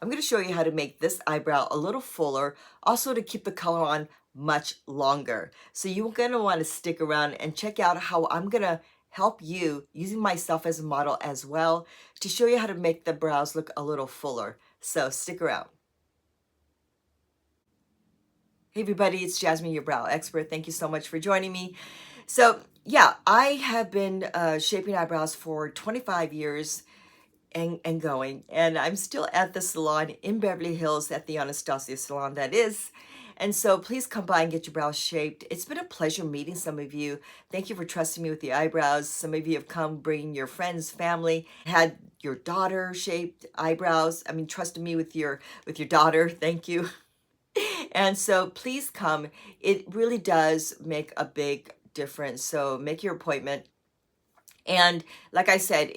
I'm going to show you how to make this eyebrow a little fuller, also to keep the color on much longer. So you're going to want to stick around and check out how I'm going to help you using myself as a model as well to show you how to make the brows look a little fuller. So stick around. Hey everybody, it's Jasmine, your brow expert. Thank you so much for joining me. So yeah, I have been shaping eyebrows for 25 years and going, and I'm still at the salon in Beverly Hills at the Anastasia salon, that is. And so please come by and get your brows shaped. It's been a pleasure meeting some of you. Thank you for trusting me with the eyebrows. Some of you have come bringing your friends, family, had your daughter shaped eyebrows. I mean, trusted me with your daughter. Thank you. And so please come. It really does make a big difference. So make your appointment. And like I said,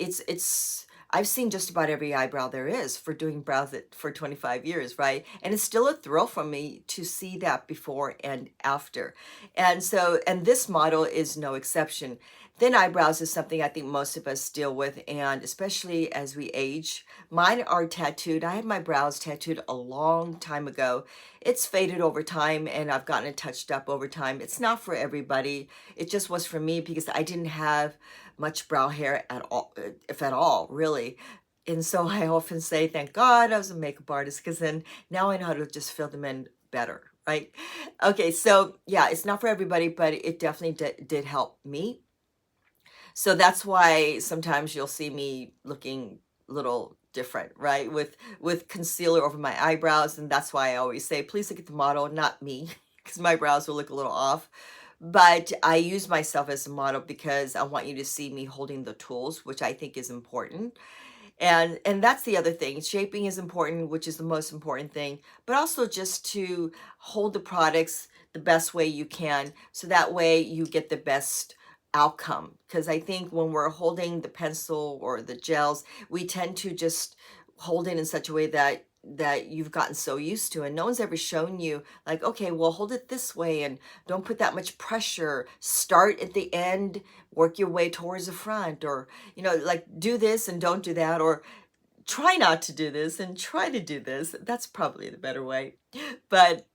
I've seen just about every eyebrow there is for doing brows for 25 years, right? And it's still a thrill for me to see that before and after. And so, and this model is no exception. Thin eyebrows is something I think most of us deal with, and especially as we age. Mine are tattooed. I had my brows tattooed a long time ago. It's faded over time, and I've gotten it touched up over time. It's not for everybody. It just was for me because I didn't have much brow hair at all, if at all, really. And so I often say, thank God I was a makeup artist, because then now I know how to just fill them in better, right? Okay, so yeah, it's not for everybody, but it definitely did help me. So that's why sometimes you'll see me looking a little different, right? With concealer over my eyebrows. And that's why I always say, please look at the model, not me, because my brows will look a little off. But I use myself as a model because I want you to see me holding the tools, which I think is important. And that's the other thing. Shaping is important, which is the most important thing, but also just to hold the products the best way you can, so that way you get the best outcome. Because I think when we're holding the pencil or the gels, we tend to just hold it in such a way that you've gotten so used to, and no one's ever shown you like, okay, well, hold it this way and don't put that much pressure. Start at the end, work your way towards the front, or like do this and don't do that, or try not to do this and try to do this. That's probably the better way. But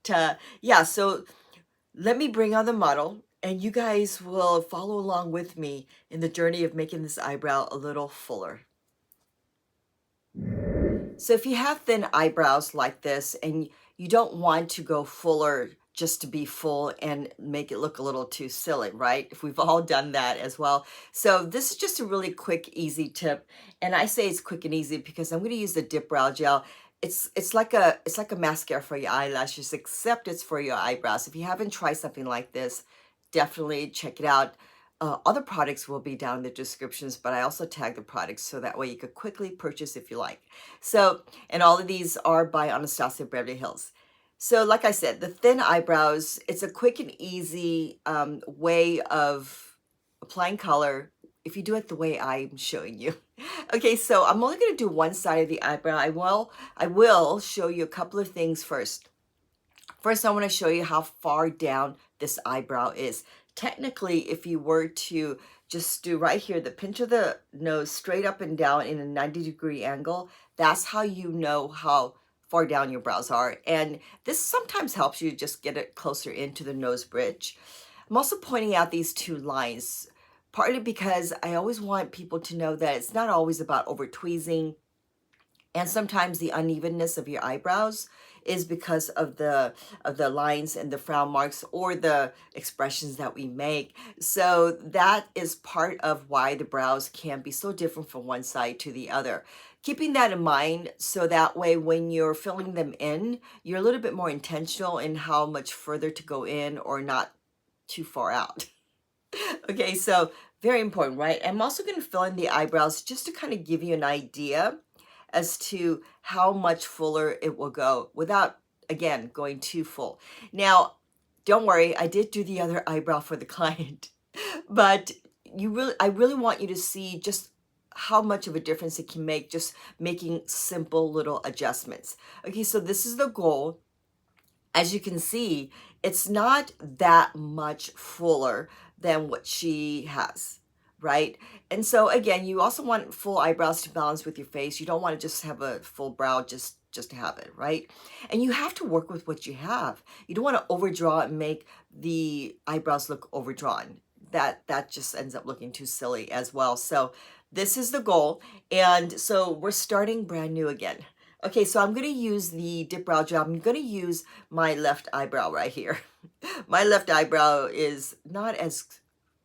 yeah, so let me bring on the model, and you guys will follow along with me in the journey of making this eyebrow a little fuller. So if you have thin eyebrows like this and you don't want to go fuller just to be full and make it look a little too silly, right? If we've all done that as well. So this is just a really quick, easy tip. And I say it's quick and easy because I'm going to use the dip brow gel. It's like a mascara for your eyelashes, except it's for your eyebrows. If you haven't tried something like this, definitely check it out. Other products will be down in the descriptions, but I also tag the products so that way you could quickly purchase if you like. So, and all of these are by Anastasia Beverly Hills. So like I said, the thin eyebrows, it's a quick and easy way of applying color if you do it the way I'm showing you. Okay, so I'm only going to do one side of the eyebrow. I will show you a couple of things first. First, I want to show you how far down this eyebrow is. Technically, if you were to just do right here, the pinch of the nose straight up and down in a 90-degree angle, that's how you know how far down your brows are. And this sometimes helps you just get it closer into the nose bridge. I'm also pointing out these two lines, partly because I always want people to know that it's not always about over tweezing, and sometimes the unevenness of your eyebrows is because of the lines and the frown marks or the expressions that we make. So that is part of why the brows can be so different from one side to the other. Keeping that in mind, so that way when you're filling them in, you're a little bit more intentional in how much further to go in or not too far out. Okay, so very important, right? I'm also going to fill in the eyebrows just to kind of give you an idea as to how much fuller it will go without, again, going too full. Now, don't worry, I did do the other eyebrow for the client, but I really want you to see just how much of a difference it can make just making simple little adjustments. Okay, so this is the goal. As you can see, it's not that much fuller than what she has, right? And so again, you also want full eyebrows to balance with your face. You don't want to just have a full brow just just to have it, right? And you have to work with what you have. You don't want to overdraw and make the eyebrows look overdrawn. That just ends up looking too silly as well. So this is the goal. And so we're starting brand new again. Okay, so I'm going to use the dip brow gel. I'm going to use my left eyebrow right here. My left eyebrow is not as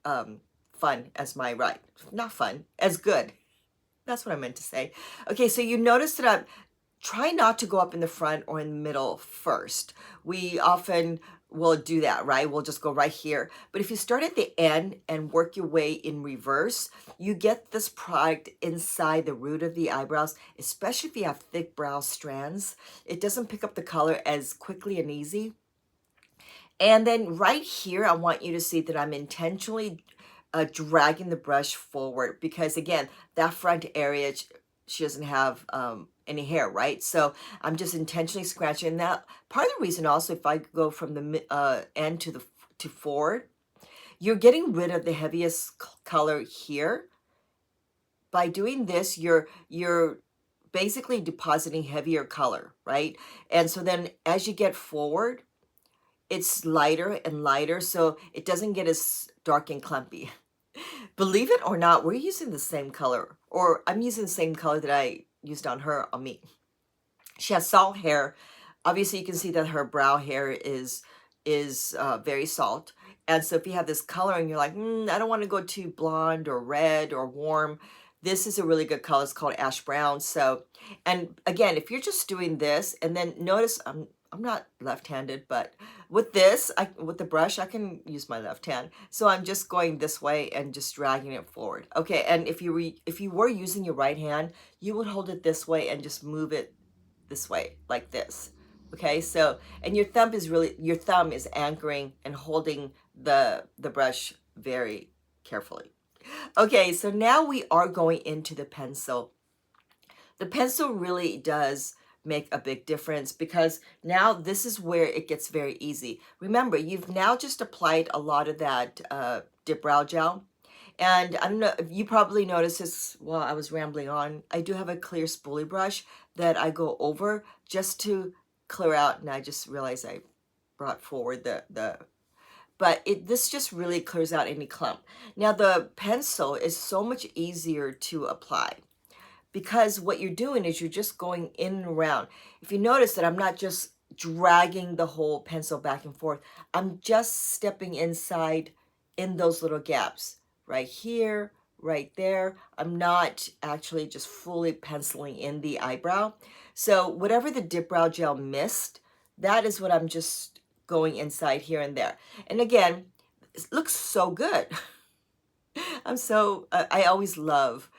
fun as my right. Not fun, as good. That's what I meant to say. Okay, so you notice that I'm try not to go up in the front or in the middle first. We often will do that, right? We'll just go right here. But if you start at the end and work your way in reverse, you get this product inside the root of the eyebrows, especially if you have thick brow strands. It doesn't pick up the color as quickly and easy. And then right here, I want you to see that I'm intentionally dragging the brush forward because again, that front area, she doesn't have any hair, right? So I'm just intentionally scratching that. Part of the reason also, if I go from the end to forward, you're getting rid of the heaviest color here. By doing this, you're basically depositing heavier color, right? And so then as you get forward, it's lighter and lighter, so it doesn't get as dark and clumpy. Believe it or not, we're using the same color, or I'm using the same color that I used on her, on me. She has salt hair. Obviously, you can see that her brow hair is very salt. And so if you have this color and you're like, I don't want to go too blonde or red or warm, this is a really good color. It's called ash brown. So, and again, if you're just doing this, and then notice I'm not left-handed, but with this, with the brush, I can use my left hand. So I'm just going this way and just dragging it forward. Okay, and if you were using your right hand, you would hold it this way and just move it this way, like this. Okay, so, and your thumb is anchoring and holding the brush very carefully. Okay, so now we are going into the pencil. The pencil really does make a big difference because now this is where it gets very easy. Remember, you've now just applied a lot of that dip brow gel. And I don't know, you probably noticed this while I was rambling on. I do have a clear spoolie brush that I go over just to clear out. And I just realized I brought forward but this just really clears out any clump. Now the pencil is so much easier to apply because what you're doing is you're just going in and around. If you notice that I'm not just dragging the whole pencil back and forth, I'm just stepping inside in those little gaps right here, right there. I'm not actually just fully penciling in the eyebrow. So whatever the dip brow gel missed, that is what I'm just going inside here and there. And again, it looks so good. I always love,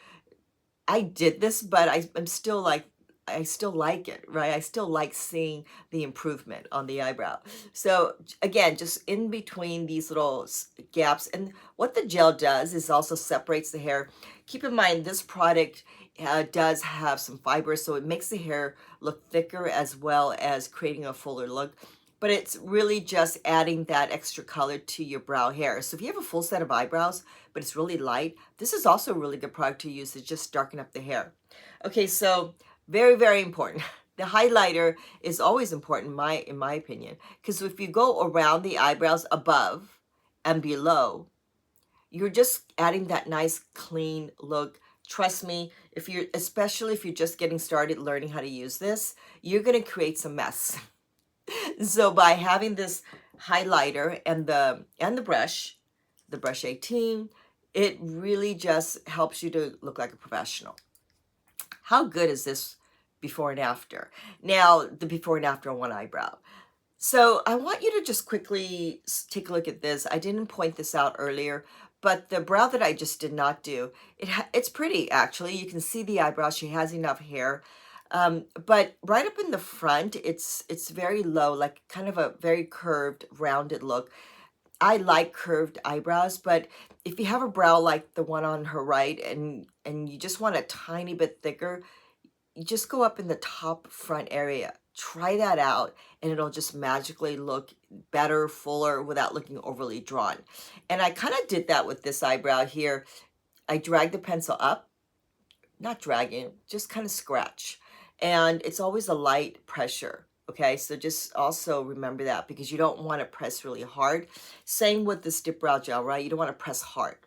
I did this, but I'm still like, I still like it, right? I still like seeing the improvement on the eyebrow. So again, just in between these little gaps. And what the gel does is also separates the hair. Keep in mind, this product does have some fiber, so it makes the hair look thicker as well as creating a fuller look. But it's really just adding that extra color to your brow hair. So if you have a full set of eyebrows, but it's really light, this is also a really good product to use to just darken up the hair. Okay, so very, very important. The highlighter is always important in my opinion, because if you go around the eyebrows above and below, you're just adding that nice clean look. Trust me, especially if you're just getting started learning how to use this, you're going to create some mess. So by having this highlighter and the brush 18, it really just helps you to look like a professional. How good is this before and after? Now, the before and after on one eyebrow. So I want you to just quickly take a look at this. I didn't point this out earlier, but the brow that I just did not do, it's pretty actually. You can see the eyebrow. She has enough hair. But right up in the front, it's very low, like kind of a very curved, rounded look. I like curved eyebrows, but if you have a brow like the one on her right and you just want a tiny bit thicker, you just go up in the top front area. Try that out and it'll just magically look better, fuller, without looking overly drawn. And I kind of did that with this eyebrow here. I dragged the pencil up, not dragging, just kind of scratch. and it's always a light pressure. Okay, so just also remember that, because you don't want to press really hard. Same with this dip brow gel, right? You don't want to press hard.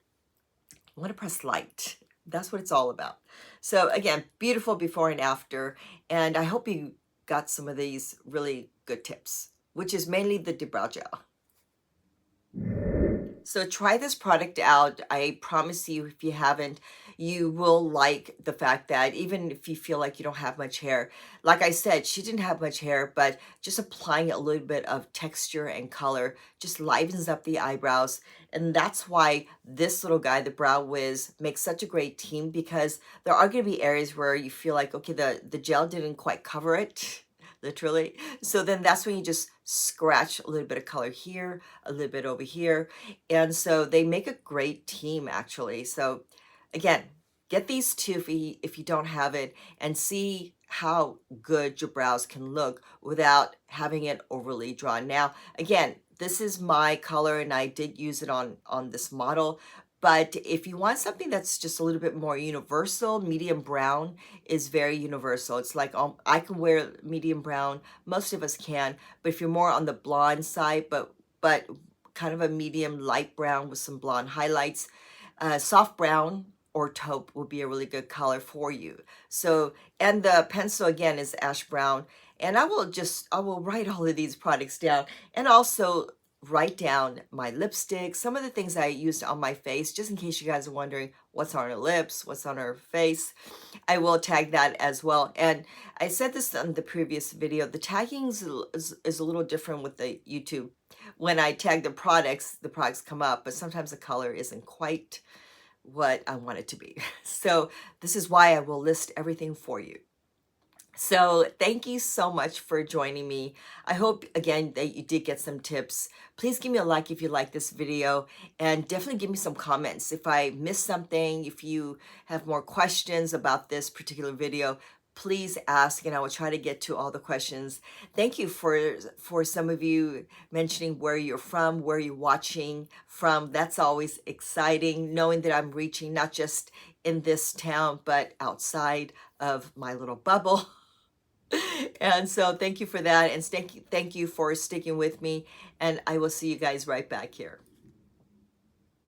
You want to press light. That's what it's all about. So again, beautiful before and after. And I hope you got some of these really good tips, which is mainly the dip brow gel. So try this product out. I promise you, if you haven't, you will like the fact that even if you feel like you don't have much hair, like I said, she didn't have much hair, but just applying a little bit of texture and color just livens up the eyebrows. And that's why this little guy, the Brow Wiz, makes such a great team, because there are going to be areas where you feel like, okay, the gel didn't quite cover it, literally. So then that's when you just scratch a little bit of color here, a little bit over here. And so they make a great team, actually. So again, get these two if you don't have it, and see how good your brows can look without having it overly drawn. Now, again, this is my color and I did use it on this model. But if you want something that's just a little bit more universal, medium brown is very universal. It's like I can wear medium brown, most of us can, but if you're more on the blonde side, but kind of a medium light brown with some blonde highlights, soft brown or taupe will be a really good color for you. So, and the pencil again is ash brown. And I will write all of these products down, and also write down my lipstick, some of the things I used on my face, just in case you guys are wondering what's on her lips, what's on her face. I will tag that as well. And I said this on the previous video, the tagging is a little different with the YouTube. When I tag the products come up, but sometimes the color isn't quite what I want it to be. So this is why I will list everything for you. So thank you so much for joining me. I hope, again, that you did get some tips. Please give me a like if you like this video, and definitely give me some comments. If I missed something, if you have more questions about this particular video, please ask, and I will try to get to all the questions. Thank you for some of you mentioning where you're from, where you're watching from. That's always exciting, knowing that I'm reaching not just in this town, but outside of my little bubble. And so thank you for that, and thank you for sticking with me, and I will see you guys right back here.